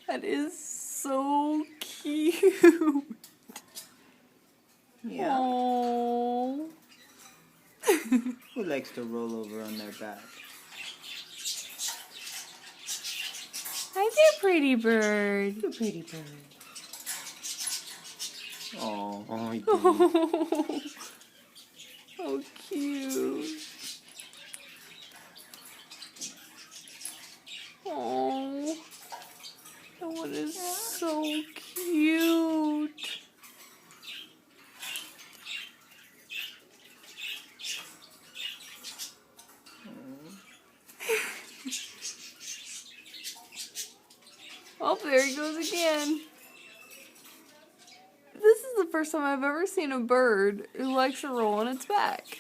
That is so cute. Yeah. Aww. Who likes to roll over on their back? Hi there, pretty bird. You pretty bird. Oh, he did. Oh, so cute. Oh, that one is so cute. Oh, there he goes again. This is the first time I've ever seen a bird who likes to roll on its back.